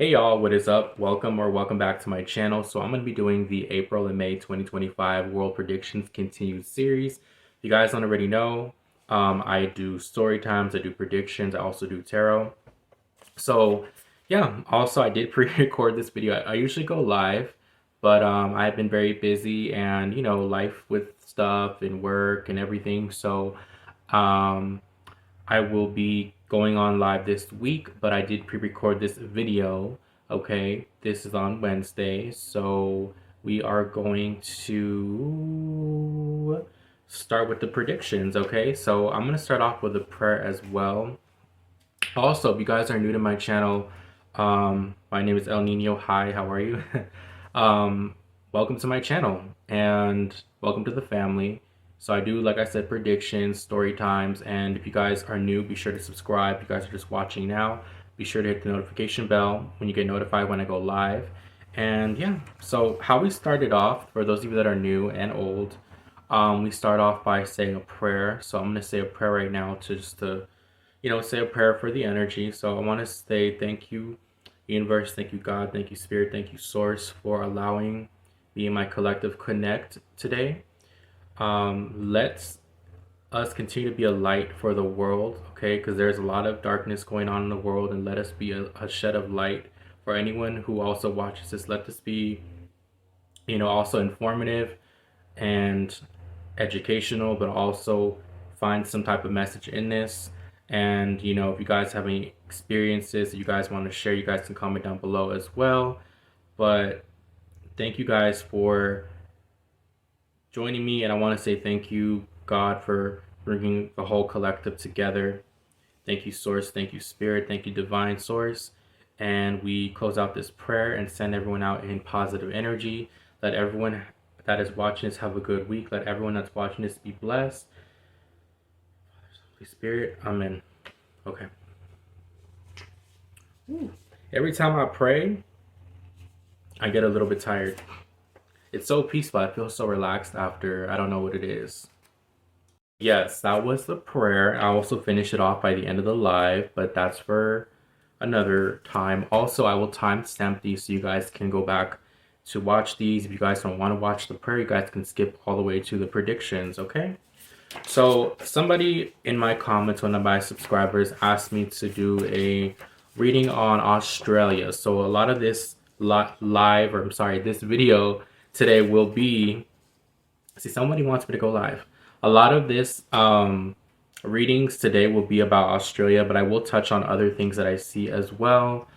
Hey y'all, what is up? Welcome back to my channel. So I'm going to be doing the April and May 2025 World Predictions Continued series. If you guys don't already know, I do story times, I do predictions, I also do tarot. So yeah, also I did pre-record this video. I usually go live, but I've been very busy and life with stuff and work and everything. So um, I will be going on live this week, but I did pre-record this video. Okay, this is on Wednesday, so we are going to start with the predictions. Okay, so I'm gonna start off with a prayer as well. Also, if you guys are new to my channel, my name is El Nino. Hi, how are you? um, Welcome to my channel and welcome to the family. So I do, like I said, predictions, story times, and if you guys are new, be sure to subscribe. If you guys are just watching now, be sure to hit the notification bell when you get notified when I go live. And yeah, so how we started off, for those of you that are new and old, we start off by saying a prayer. So I'm going to say a prayer right now to just to say a prayer for the energy. So I want to say thank you, universe, thank you, God, thank you, spirit, thank you, source, for allowing me and my collective connect today. Let's us continue to be a light for the world, okay? Because there's a lot of darkness going on in the world, and let us be a shed of light for anyone who also watches this. Let this be, also informative and educational, but also find some type of message in this. And if you guys have any experiences that you guys want to share, you guys can comment down below as well. But thank you guys for joining me, and I want to say thank you, God, for bringing the whole collective together. Thank you, source. Thank you, spirit. Thank you, divine source. And we close out this prayer and send everyone out in positive energy. Let everyone that is watching this have a good week. Let everyone that's watching this be blessed. Holy Spirit, amen. Okay. Ooh. Every time I pray, I get a little bit tired. It's so peaceful. I feel so relaxed after. I don't know what it is. Yes, that was the prayer. I also finish it off by the end of the live, but that's for another time. Also, I will timestamp these so you guys can go back to watch these. If you guys don't want to watch the prayer, you guys can skip all the way to the predictions, okay? So somebody in my comments, one of my subscribers, asked me to do a reading on Australia. So a lot of this this video today will be, see, somebody wants me to go live. A lot of this readings today will be about Australia, but I will touch on other things that I see as well.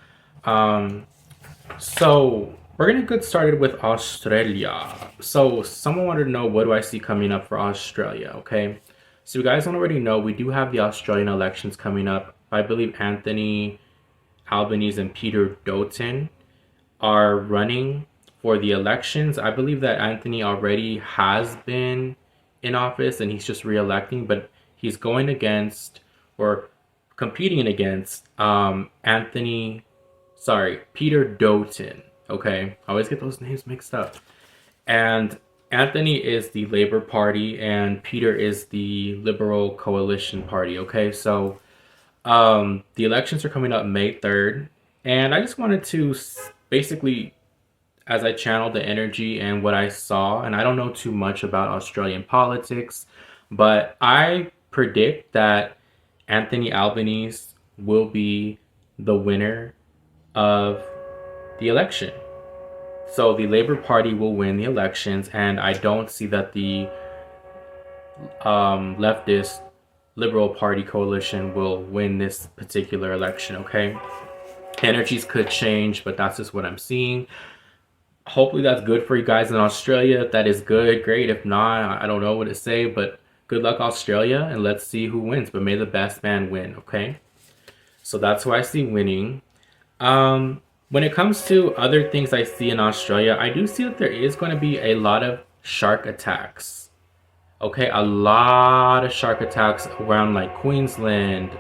So we're gonna get started with Australia. So someone wanted to know, what do I see coming up for Australia? Okay, so you guys don't already know, we do have the Australian elections coming up. I believe Anthony Albanese and Peter Dutton are running for the elections. I believe that Anthony already has been in office and he's just re-electing, but he's going against, or competing against, Peter Dutton. Okay, I always get those names mixed up. And Anthony is the Labour Party and Peter is the Liberal Coalition Party. Okay, so the elections are coming up May 3rd, and I just wanted to basically, as I channeled the energy and what I saw, and I don't know too much about Australian politics, but I predict that Anthony Albanese will be the winner of the election. So the Labour Party will win the elections, and I don't see that the leftist Liberal Party coalition will win this particular election, okay? Energies could change, but that's just what I'm seeing. Hopefully that's good for you guys in Australia. If that is good, great. If not, I don't know what to say, but good luck, Australia, and let's see who wins. But may the best man win, okay? So that's who I see winning. When it comes to other things I see in Australia, I do see that there is going to be a lot of shark attacks. Okay, a lot of shark attacks around like Queensland,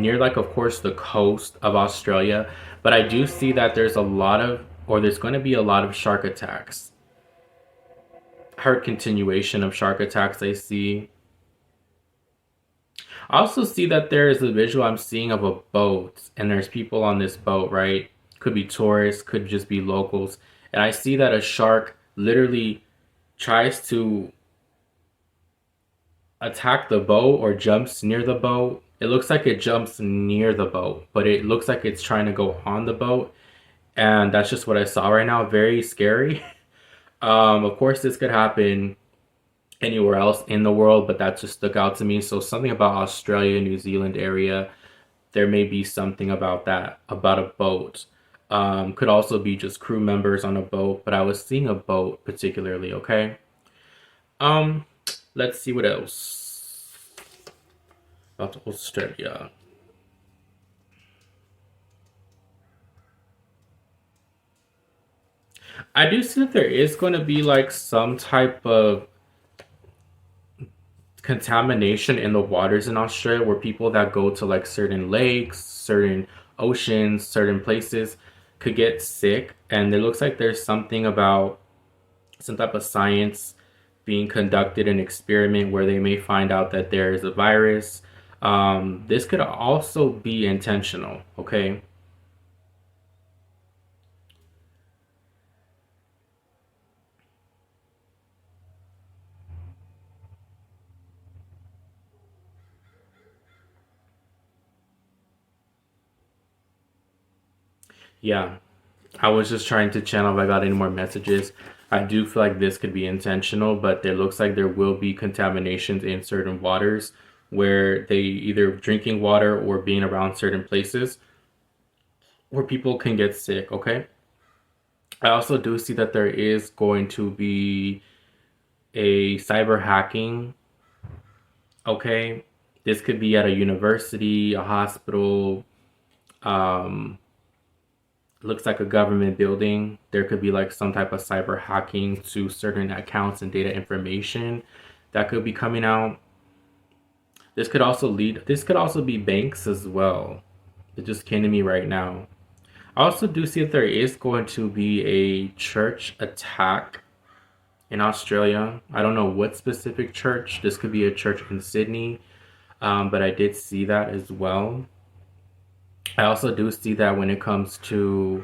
near like, of course, the coast of Australia. But I do see that there's going to be a lot of shark attacks. I heard continuation of shark attacks I see. I also see that there is a visual I'm seeing of a boat, and there's people on this boat, right? Could be tourists, could just be locals. And I see that a shark literally tries to attack the boat or jumps near the boat. It looks like it jumps near the boat, but it looks like it's trying to go on the boat. And that's just what I saw right now. Very scary. Of course, this could happen anywhere else in the world, but that just stuck out to me. So something about Australia, New Zealand area, there may be something about that, about a boat. Could also be just crew members on a boat, but I was seeing a boat particularly, okay? Um, let's see what else about Australia. I do see that there is going to be like some type of contamination in the waters in Australia where people that go to like certain lakes, certain oceans, certain places could get sick. And it looks like there's something about some type of science being conducted, an experiment where they may find out that there is a virus. This could also be intentional, okay? Yeah, I was just trying to channel if I got any more messages. I do feel like this could be intentional, but there looks like there will be contaminations in certain waters where they either drinking water or being around certain places where people can get sick, okay? I also do see that there is going to be a cyber hacking, okay? This could be at a university, a hospital, um, looks like a government building. There could be like some type of cyber hacking to certain accounts and data information that could be coming out. This could also be banks as well. It just came to me right now. I also do see that there is going to be a church attack in Australia. I don't know what specific church. This could be a church in Sydney, but I did see that as well. I also do see that when it comes to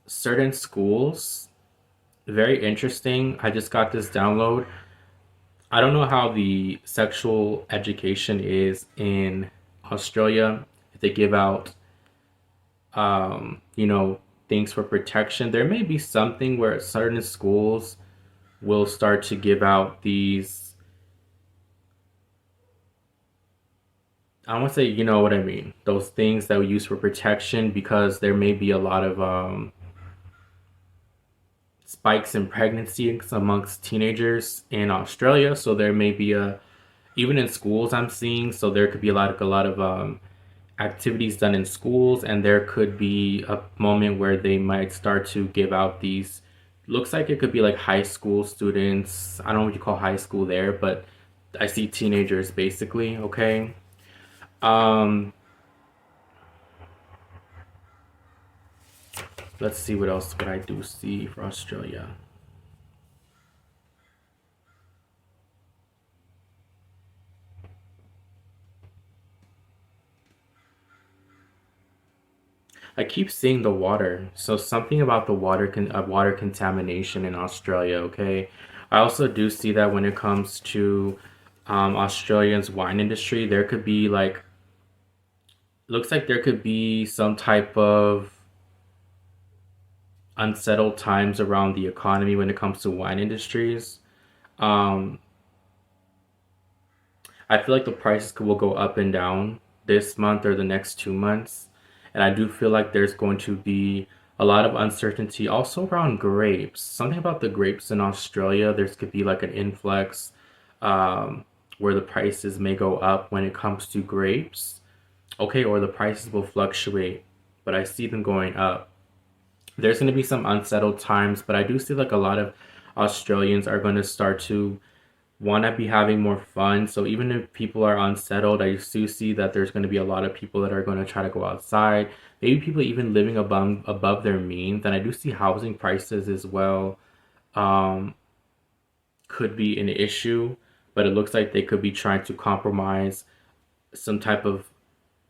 certain schools, very interesting. I just got this download. I don't know how the sexual education is in Australia. If they give out, you know, things for protection, there may be something where certain schools will start to give out these. I don't want to say, you know what I mean, those things that we use for protection because there may be a lot of spikes in pregnancy amongst teenagers in Australia. So there may be a even in schools I'm seeing. So there could be a lot of activities done in schools, and there could be a moment where they might start to give out these. Looks like it could be like high school students. I don't know what you call high school there, but I see teenagers basically. Okay. Um, let's see what else what I do see for Australia. I keep seeing the water. So something about the water contamination in Australia, okay? I also do see that when it comes to Australia's wine industry, there could be like looks like there could be some type of unsettled times around the economy when it comes to wine industries. Um, I feel like the prices will go up and down this month or the next 2 months. And I do feel like there's going to be a lot of uncertainty also around grapes. Something about the grapes in Australia, there's could be like an influx where the prices may go up when it comes to grapes. Okay, or the prices will fluctuate, but I see them going up. There's going to be some unsettled times, but I do see like a lot of Australians are going to start to want to be having more fun. So even if people are unsettled, I do see that there's going to be a lot of people that are going to try to go outside. Maybe people even living above their means. And I do see housing prices as well could be an issue. but it looks like they could be trying to compromise some type of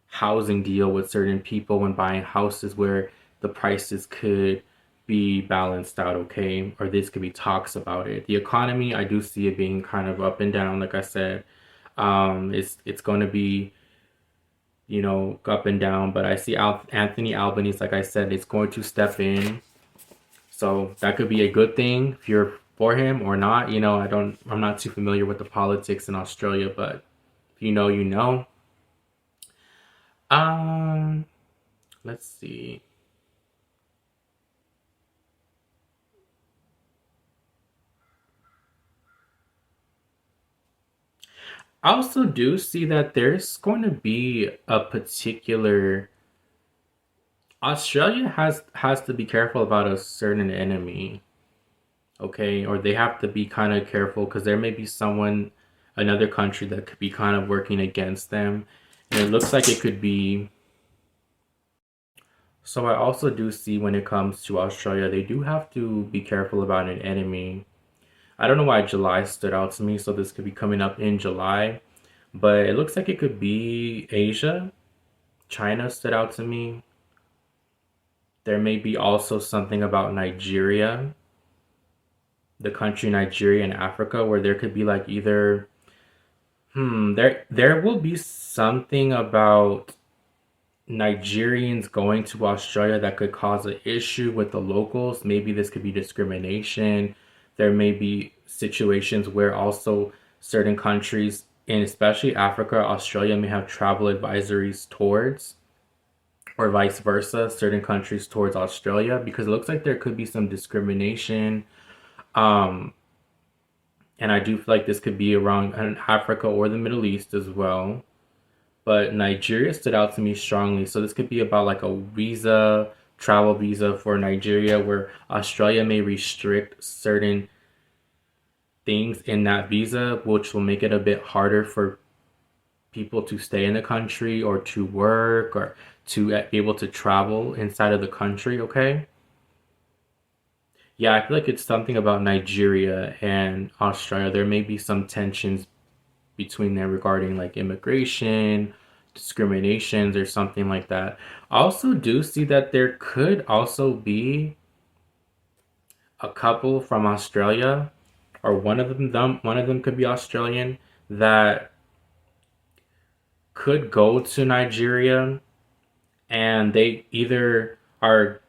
housing deal with certain people when buying houses where the prices could be balanced out, okay? Or this could be talks about it. The economy, I do see it being kind of up and down, like I said. It's going to be, up and down, but I see Anthony Albanese, like I said, is going to step in. So that could be a good thing if you're for him or not. I'm not too familiar with the politics in Australia, but if you know, you know. Um, let's see. I also do see that there's going to be a particular Australia has to be careful about a certain enemy, okay? Or they have to be kind of careful because there may be another country that could be kind of working against them. And it looks like it could be. So I also do see when it comes to Australia, they do have to be careful about an enemy. I don't know why July stood out to me, so this could be coming up in July, but it looks like it could be Asia. China stood out to me. There may be also something about Nigeria, the country Nigeria in Africa, where there could be like either there will be something about Nigerians going to Australia that could cause an issue with the locals. Maybe this could be discrimination. There may be situations where also certain countries, and especially Africa, Australia may have travel advisories towards, or vice versa, certain countries towards Australia, because it looks like there could be some discrimination. Um, and I do feel like this could be around Africa or the Middle East as well. But Nigeria stood out to me strongly. So this could be about like a travel visa for Nigeria, where Australia may restrict certain things in that visa, which will make it a bit harder for people to stay in the country or to work or to be able to travel inside of the country, okay? Yeah, I feel like it's something about Nigeria and Australia. There may be some tensions between them regarding like immigration, discriminations, or something like that. I also do see that there could also be a couple from Australia, or one of them could be Australian, that could go to Nigeria, and they either are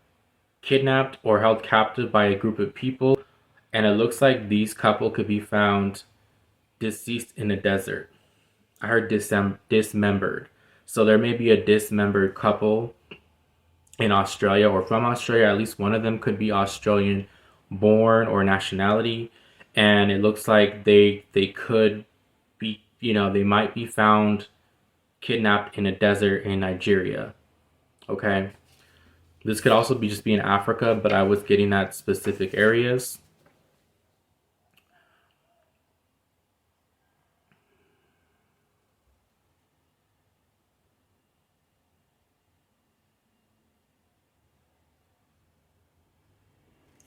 kidnapped or held captive by a group of people, and it looks like these couple could be found deceased in the desert. I heard dismembered. So there may be a dismembered couple in Australia or from Australia. At least one of them could be Australian born or nationality. And it looks like they could be, they might be found kidnapped in a desert in Nigeria. Okay. This could also be just be in Africa, but I was getting at specific areas.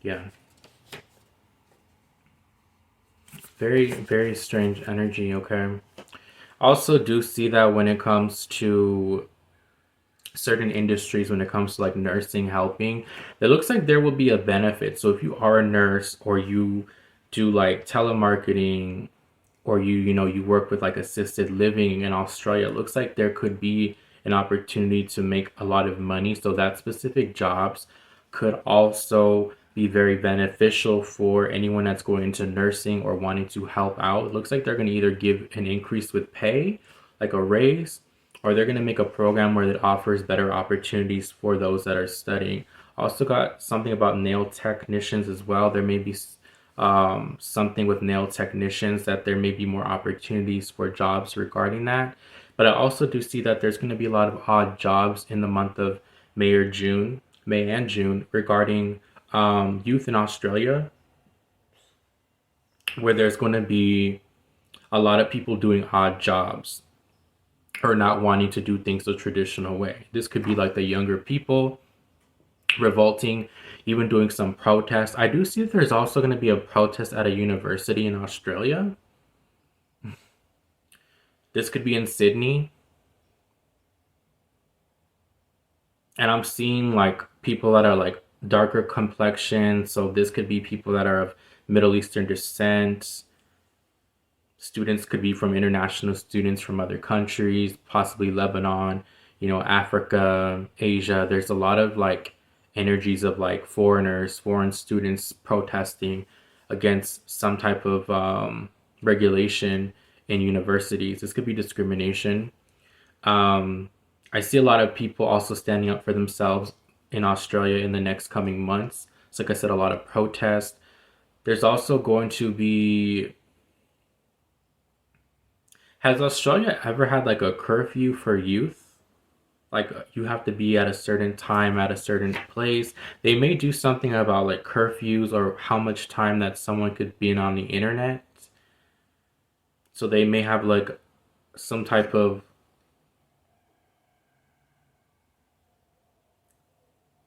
Yeah. Very, very strange energy, okay? Also do see that when it comes to certain industries, when it comes to like nursing, helping, it looks like there will be a benefit. So if you are a nurse or you do like telemarketing, or you work with like assisted living in Australia, it looks like there could be an opportunity to make a lot of money. So that specific jobs could also be very beneficial for anyone that's going into nursing or wanting to help out. It looks like they're going to either give an increase with pay, like a raise, or they're going to make a program where it offers better opportunities for those that are studying. Also got something about nail technicians as well. There may be something with nail technicians, that there may be more opportunities for jobs regarding that. But I also do see that there's going to be a lot of odd jobs in the month of May and June, regarding youth in Australia, where there's going to be a lot of people doing odd jobs or not wanting to do things the traditional way. This could be like the younger people revolting, even doing some protests. I do see that there's also going to be a protest at a university in Australia. This could be in Sydney, and I'm seeing like people that are like darker complexion. So this could be people that are of Middle Eastern descent. Students could be from international students from other countries, possibly Lebanon, Africa, Asia. There's a lot of like energies of like foreigners, foreign students protesting against some type of regulation in universities. This could be discrimination. Um, I see a lot of people also standing up for themselves in Australia in the next coming months. So, like I said, a lot of protest. There's also going to be. Has Australia ever had like a curfew for youth? Like you have to be at a certain time at a certain place. They may do something about like curfews or how much time that someone could be on the internet. So they may have like some type of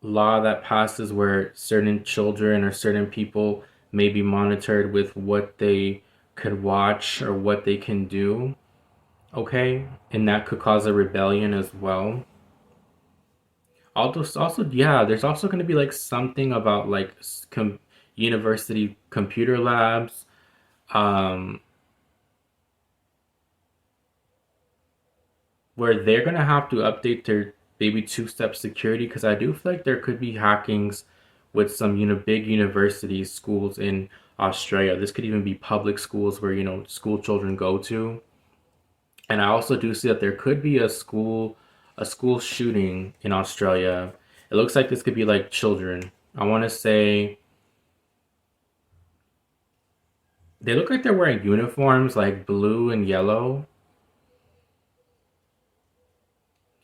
law that passes where certain children or certain people may be monitored with what they could watch or what they can do. Okay, and that could cause a rebellion as well. Also, yeah, there's also going to be like something about like university computer labs, um, where they're going to have to update their maybe two-step security because I do feel like there could be hackings with some big universities, schools in Australia. This could even be public schools where school children go to. And I also do see that there could be a school shooting in Australia. It looks like this could be like children. I want to say they look like they're wearing uniforms like blue and yellow,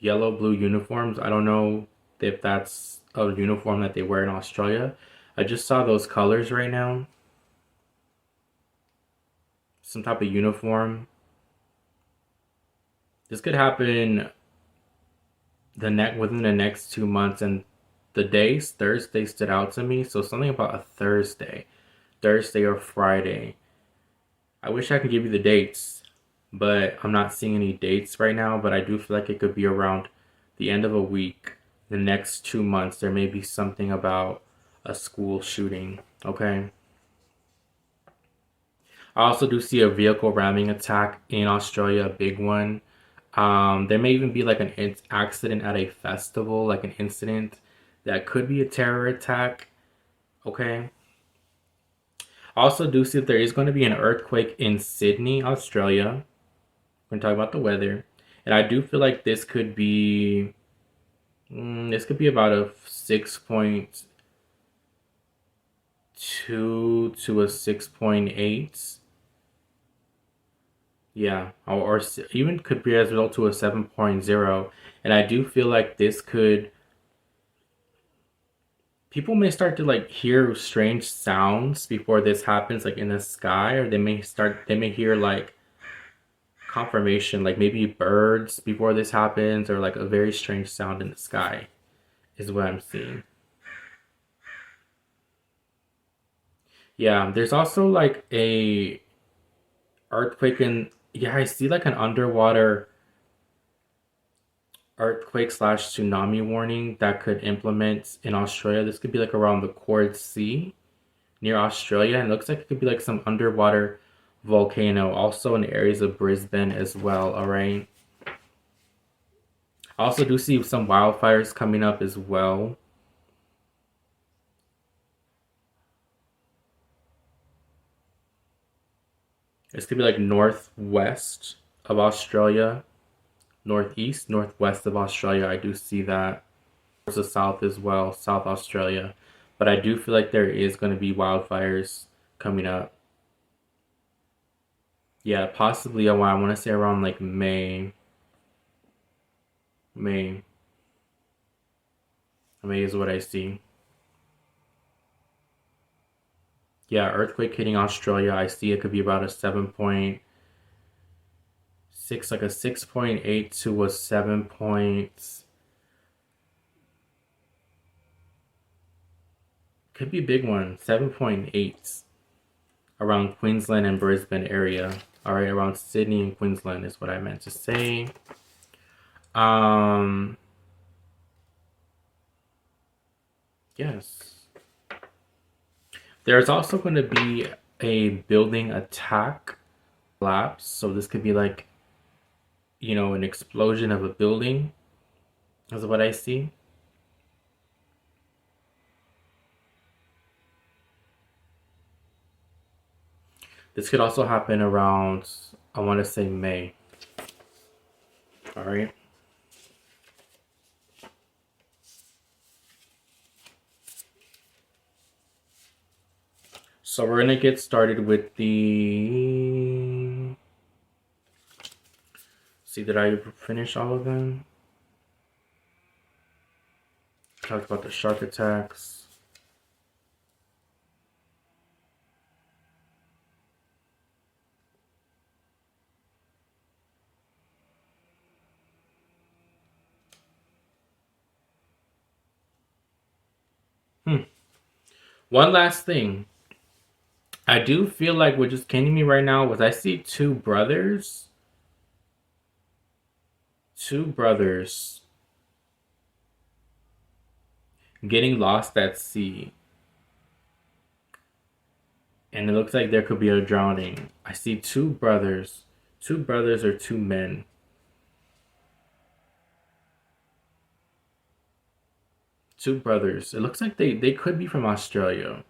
blue uniforms. I don't know if that's a uniform that they wear in Australia. I just saw those colors right now. Some type of uniform. This could happen within the next 2 months, and the days Thursday stood out to me. So something about a Thursday or Friday. I wish I could give you the dates, but I'm not seeing any dates right now. But I do feel like it could be around the end of a week, the next 2 months. There may be something about a school shooting. Okay. I also do see a vehicle ramming attack in Australia, a big one. There may even be like an accident at a festival, like an incident that could be a terror attack. Okay. I also do see that there is going to be an earthquake in Sydney, Australia. We're going to talk about the weather. And I do feel like this could be about a 6.2 to a 6.8. Yeah, or even could be as well to a 7.0. And I do feel like people may start to like hear strange sounds before this happens, like in the sky, or they may hear like confirmation, like maybe birds before this happens, or like a very strange sound in the sky is what I'm seeing. Yeah, there's also like a earthquake in, yeah, I see like an underwater earthquake slash tsunami warning that could implement in Australia. This could be like around the Coord Sea near Australia, and it looks like it could be like some underwater volcano, also in areas of Brisbane as well. All right. I also do see some wildfires coming up as well. This could be like northwest of Australia, northeast, northwest of Australia. I do see that. Towards the south as well, South Australia. But I do feel like there is going to be wildfires coming up. Yeah, possibly. I want to say around like May. May. May is what I see. Yeah, earthquake hitting Australia. I see it could be about a 7.6, like a 6.8 to a 7 point. Could be a big one. 7.8 around Queensland and Brisbane area. All right, around Sydney and Queensland is what I meant to say. Um, yes. There's also going to be a building attack collapse. So this could be like, an explosion of a building, is what I see. This could also happen around, I want to say May. All right. So we're going to get started with the... See, did I finish all of them? Talked about the shark attacks. One last thing. I do feel like what just came to me right now was I see two brothers. Two brothers getting lost at sea. And it looks like there could be a drowning. I see two brothers. Two brothers or two men. Two brothers. It looks like they could be from Australia.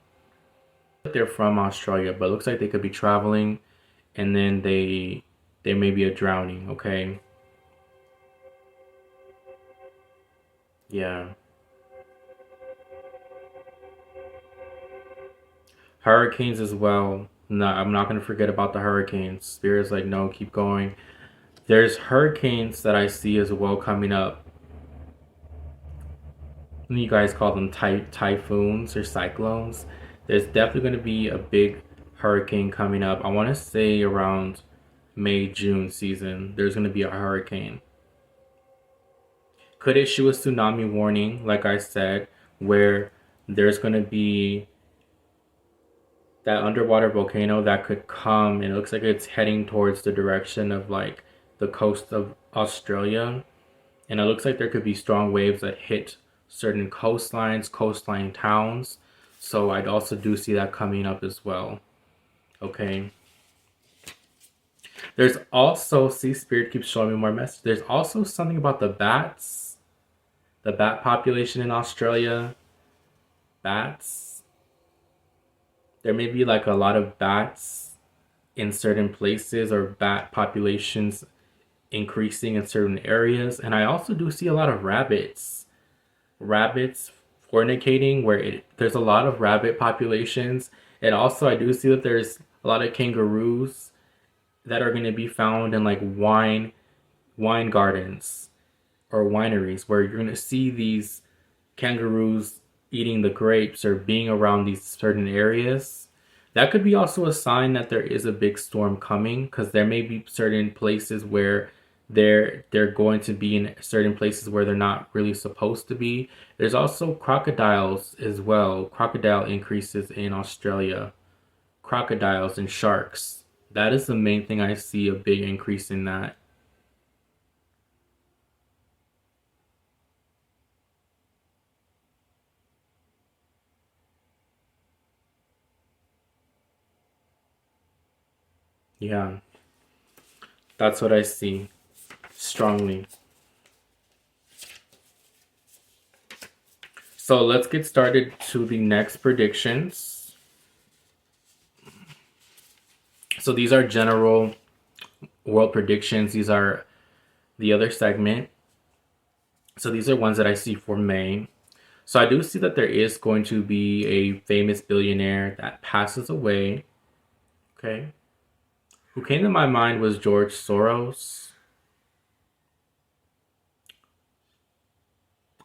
They're from Australia, but it looks like they could be traveling and then there may be a drowning, okay? Yeah. Hurricanes as well. No, I'm not gonna forget about the hurricanes. Spirit's like, no, keep going. There's hurricanes that I see as well coming up. You guys call them typhoons or cyclones. There's definitely going to be a big hurricane coming up. I want to say around May, June season, there's going to be a hurricane. Could issue a tsunami warning, like I said, where there's going to be that underwater volcano that could come, and it looks like it's heading towards the direction of like the coast of Australia. And it looks like there could be strong waves that hit certain coastlines, coastline towns. So I'd also do see that coming up as well. Okay. There's also, see, Spirit keeps showing me more messages. There's also something about the bats, the bat population in Australia. Bats. There may be like a lot of bats in certain places or bat populations increasing in certain areas. And I also do see a lot of rabbits fornicating where there's a lot of rabbit populations. And also I do see that there's a lot of kangaroos that are going to be found in like wine gardens or wineries where you're going to see these kangaroos eating the grapes or being around these certain areas. That could be also a sign that there is a big storm coming, because there may be certain places where they're going to be in certain places where they're not really supposed to be. There's also crocodiles as well. Crocodile increases in Australia. Crocodiles and sharks. That is the main thing I see, a big increase in that. Yeah, that's what I see strongly. So let's get started to the next predictions. So these are general world predictions. These are the other segment. So these are ones that I see for May. So I do see that there is going to be a famous billionaire that passes away. Okay. Who came to my mind was George Soros.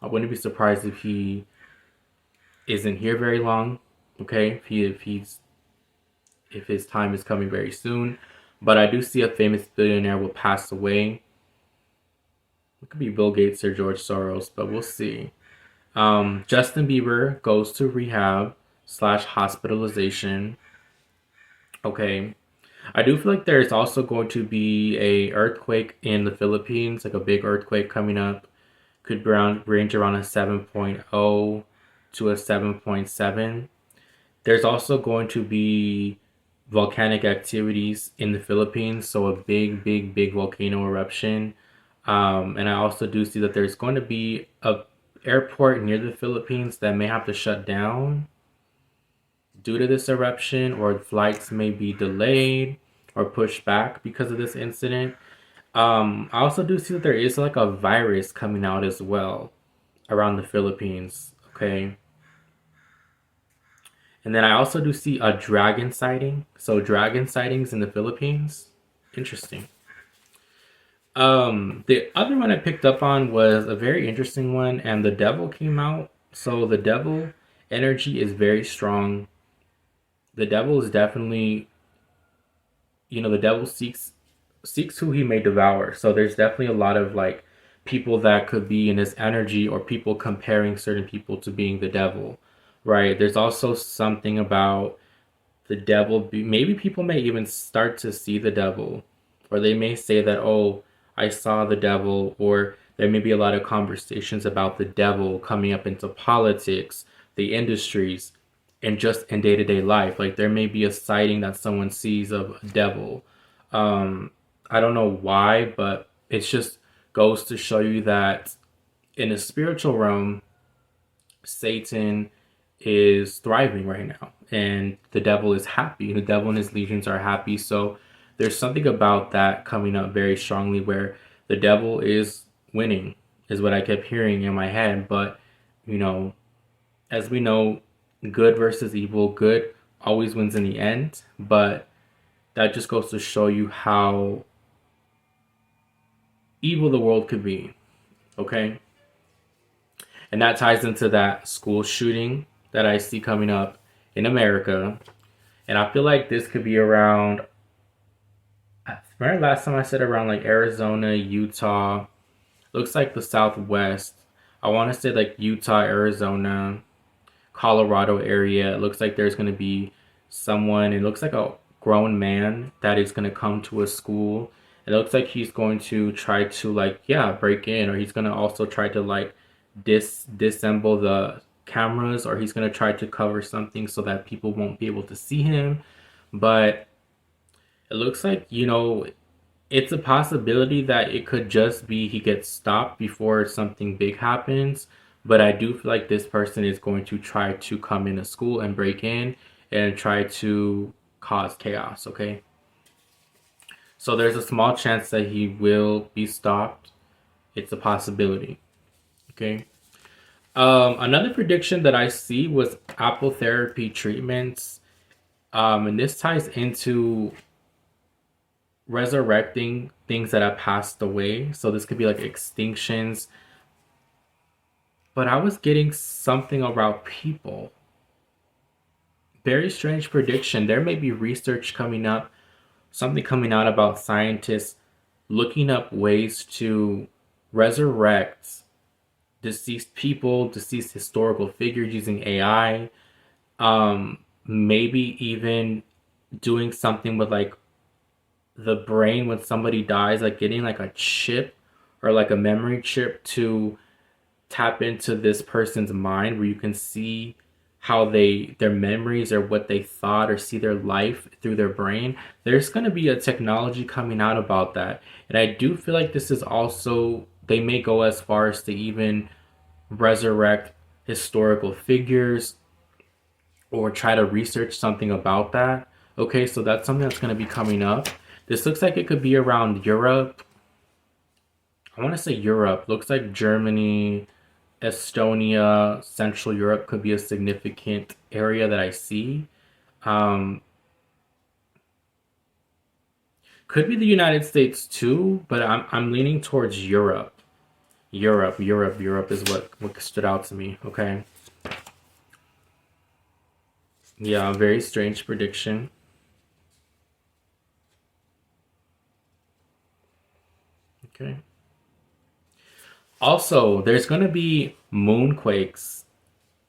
I wouldn't be surprised if he isn't here very long. Okay, if his time is coming very soon. But I do see a famous billionaire will pass away. It could be Bill Gates or George Soros, but we'll see. Justin Bieber goes to rehab / hospitalization. Okay. I do feel like there's also going to be a earthquake in the Philippines, like a big earthquake coming up. Could be around, range around a 7.0 to a 7.7. There's also going to be volcanic activities in the Philippines, so a big, big, big volcano eruption. And I also do see that there's going to be a airport near the Philippines that may have to shut down due to this eruption, or flights may be delayed or pushed back because of this incident. I also do see that there is like a virus coming out as well around the Philippines. Okay. And then I also do see a dragon sighting. So dragon sightings in the Philippines. Interesting. The other one I picked up on was a very interesting one, and the devil came out. So the devil energy is very strong. The devil is definitely, the devil seeks who he may devour. So there's definitely a lot of like people that could be in his energy, or people comparing certain people to being the devil, right? There's also something about the devil. Maybe people may even start to see the devil, or they may say that, oh, I saw the devil, or there may be a lot of conversations about the devil coming up into politics, the industries, and just in day-to-day life. Like there may be a sighting that someone sees of a devil. um I don't know why, but it just goes to show you that in the spiritual realm, Satan is thriving right now, and the devil is happy. The devil and his legions are happy. So there's something about that coming up very strongly, where the devil is winning, is what I kept hearing in my head. But, you know, as we know, good versus evil, good always wins in the end. But that just goes to show you how evil the world could be. Okay. And that ties into that school shooting that I see coming up in America. And I feel like this could be around, I remember last time I said around like Arizona, Utah, looks like the Southwest. I want to say like Utah, Arizona, Colorado area. It looks like there's going to be someone, it looks like a grown man that is going to come to a school. It looks like he's going to try to like, yeah, break in, or he's going to also try to like disassemble the cameras, or he's going to try to cover something so that people won't be able to see him. But it looks like, it's a possibility that it could just be he gets stopped before something big happens. But I do feel like this person is going to try to come into school and break in and try to cause chaos, okay? So there's a small chance that he will be stopped. It's a possibility, okay? Another prediction that I see was apple therapy treatments. And this ties into resurrecting things that have passed away. So this could be like extinctions. But I was getting something about people. Very strange prediction. There may be research coming up, something coming out about scientists looking up ways to resurrect deceased people, deceased historical figures using AI. Maybe even doing something with like the brain when somebody dies, like getting like a chip or like a memory chip to tap into this person's mind, where you can see how their memories, or what they thought, or see their life through their brain. There's going to be a technology coming out about that. And I do feel like this is also, they may go as far as to even resurrect historical figures, or try to research something about that. Okay, so that's something that's going to be coming up. This looks like it could be around Europe. I want to say Europe. Looks like Germany, Estonia, Central Europe could be a significant area that I see. Um, could be the United States too, but I'm leaning towards Europe. Europe is what stood out to me. Okay. Yeah, very strange prediction. Okay. Also, there's going to be moonquakes,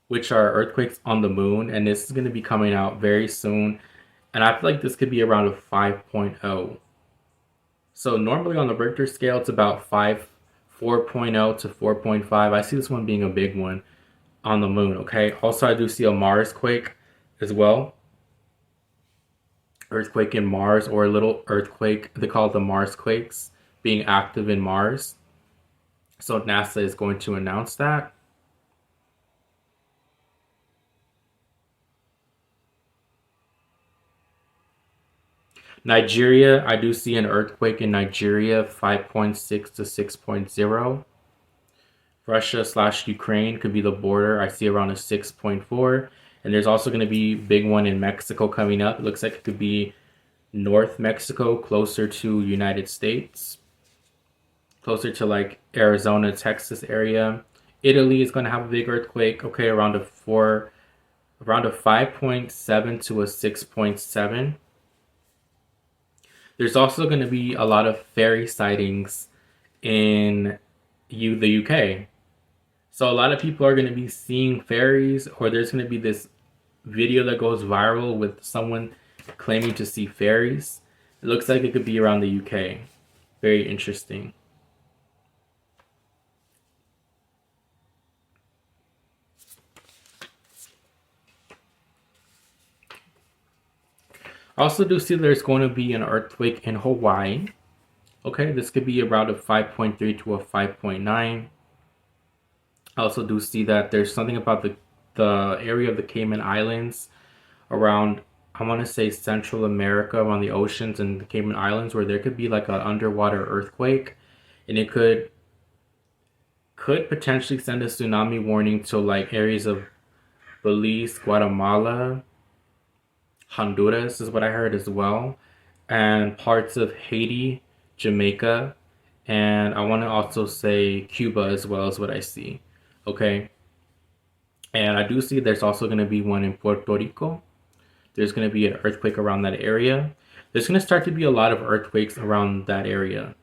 which are earthquakes on the moon, and this is going to be coming out very soon. And I feel like this could be around a 5.0. So normally on the Richter scale, it's about 4.0 to 4.5. I see this one being a big one on the moon, okay? Also, I do see a Mars quake as well. Earthquake in Mars, or a little earthquake. They call it the Mars quakes being active in Mars. So NASA is going to announce that. Nigeria, I do see an earthquake in Nigeria, 5.6 to 6.0. Russia slash Ukraine could be the border. I see around a 6.4. And there's also going to be big one in Mexico coming up. It looks like it could be North Mexico, closer to United States, closer to like Arizona, Texas area. Italy is going to have a big earthquake. Okay, around a 5.7 to a 6.7. There's also going to be a lot of fairy sightings in the UK. So a lot of people are going to be seeing fairies, or there's going to be this video that goes viral with someone claiming to see fairies. It looks like it could be around the UK. Very interesting. I also do see there's going to be an earthquake in Hawaii. Okay, this could be around a 5.3 to a 5.9. I also do see that there's something about the area of the Cayman Islands around, I want to say Central America, around the oceans and the Cayman Islands, where there could be like an underwater earthquake, and it could potentially send a tsunami warning to like areas of Belize, Guatemala, Honduras is what I heard as well, and parts of Haiti, Jamaica, and I want to also say Cuba as well is what I see. Okay, and I do see there's also going to be one in Puerto Rico. There's going to be an earthquake around that area. There's going to start to be a lot of earthquakes around that area.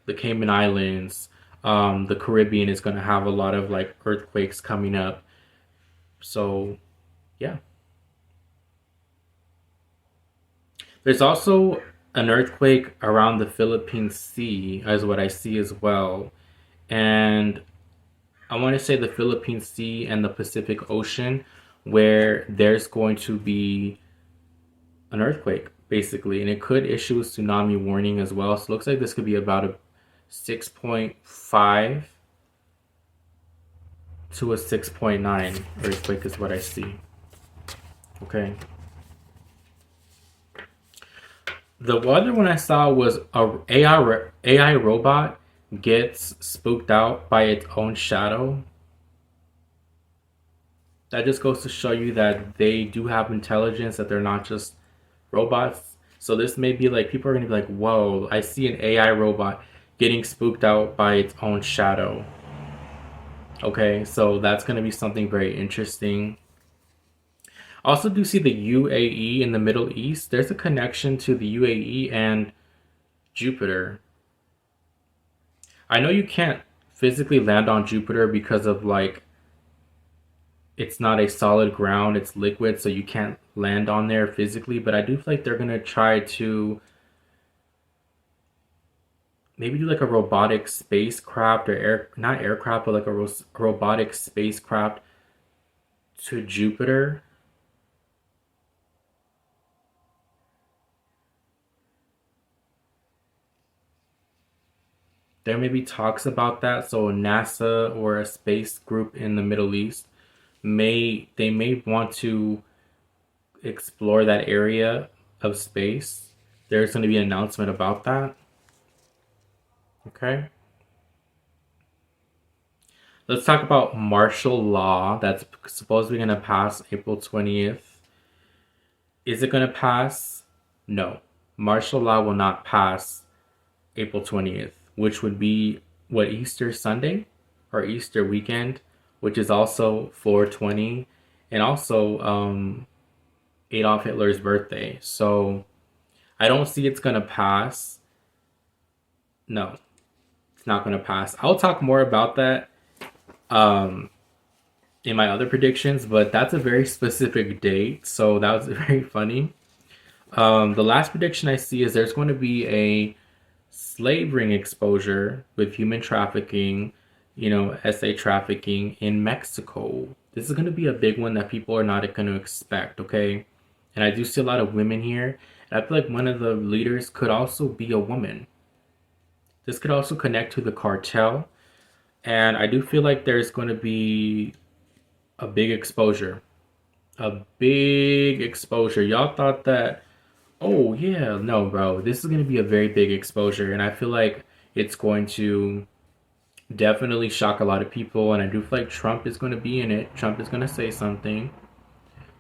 The Cayman Islands, the Caribbean is going to have a lot of like earthquakes coming up. So, yeah. There's also an earthquake around the Philippine Sea, as what I see as well. And I want to say the Philippine Sea and the Pacific Ocean, where there's going to be an earthquake, basically. And it could issue a tsunami warning as well. So it looks like this could be about a 6.5 to a 6.9 earthquake is what I see. Okay. The other one I saw was a AI robot gets spooked out by its own shadow. That just goes to show you that they do have intelligence, that they're not just robots. So this may be like, people are going to be like, whoa, I see an AI robot getting spooked out by its own shadow. Okay, so that's going to be something very interesting. Also do see the UAE in the Middle East. There's a connection to the UAE and Jupiter. I know you can't physically land on Jupiter because of like, it's not a solid ground, it's liquid, so you can't land on there physically, but I do feel like they're going to try to maybe do like a robotic spacecraft, or not aircraft, but like a robotic spacecraft to Jupiter. There may be talks about that. So NASA or a space group in the Middle East may want to explore that area of space. There's going to be an announcement about that. Okay. Let's talk about martial law that's supposedly going to pass April 20th. Is it going to pass? No. Martial law will not pass April 20th, which would be what, Easter Sunday or Easter weekend, which is also 4/20, and also Adolf Hitler's birthday. So I don't see it's going to pass. No, it's not going to pass. I'll talk more about that in my other predictions, but that's a very specific date, so that was very funny. The last prediction I see is there's going to be a slave ring exposure with human trafficking, SA trafficking in Mexico. This is going to be a big one that people are not going to expect, okay? And I do see a lot of women here. And I feel like one of the leaders could also be a woman. This could also connect to the cartel. And I do feel like there's going to be a big exposure. A big exposure. Y'all thought that, oh, yeah, no, bro. This is going to be a very big exposure. And I feel like it's going to definitely shock a lot of people. And I do feel like Trump is going to be in it. Trump is going to say something.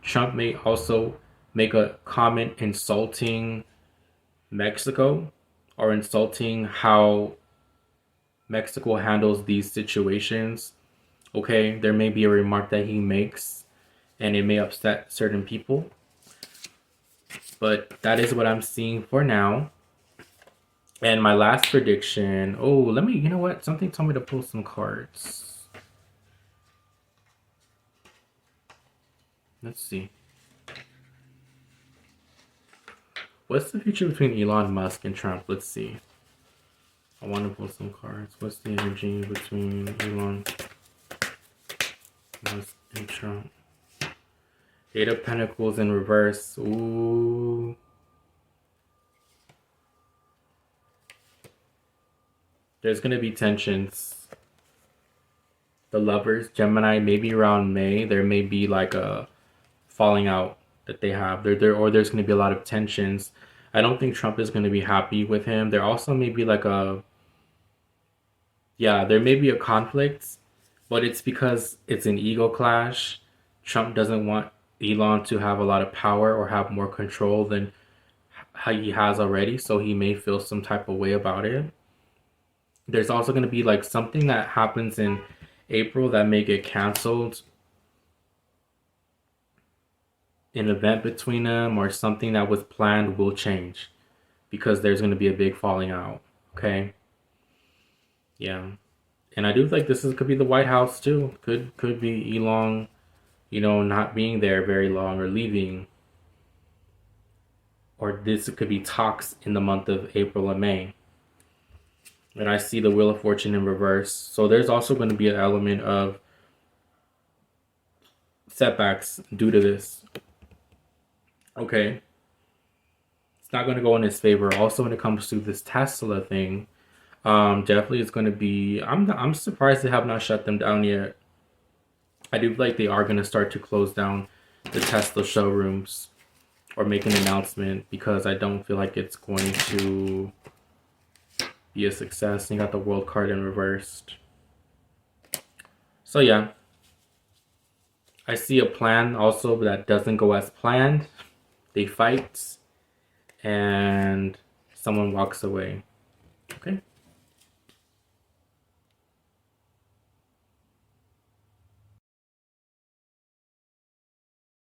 Trump may also make a comment insulting Mexico or insulting how Mexico handles these situations. Okay, there may be a remark that he makes and it may upset certain people. But that is what I'm seeing for now. And my last prediction. Oh, you know what? Something told me to pull some cards. Let's see. What's the future between Elon Musk and Trump? Let's see. I want to pull some cards. What's the energy between Elon Musk and Trump? Eight of Pentacles in reverse. Ooh. There's going to be tensions. The lovers, Gemini, maybe around May, there may be like a falling out that they have. Or there's going to be a lot of tensions. I don't think Trump is going to be happy with him. There also may be like there may be a conflict, but it's because it's an ego clash. Trump doesn't want Elon to have a lot of power or have more control than how he has already, so he may feel some type of way about it. There's also going to be like something that happens in April that may get canceled. An event between them or something that was planned will change because there's going to be a big falling out. Okay. Yeah. And I do think could be the White House too. Could be Elon, not being there very long or leaving. Or this could be talks in the month of April and May. And I see the Wheel of Fortune in reverse. So there's also going to be an element of setbacks due to this. Okay. It's not going to go in his favor. Also, when it comes to this Tesla thing, definitely it's going to be. I'm surprised they have not shut them down yet. I do feel like they are going to start to close down the Tesla showrooms or make an announcement because I don't feel like it's going to be a success. You got the World card in reversed. So yeah, I see a plan also that doesn't go as planned. They fight and someone walks away. Okay.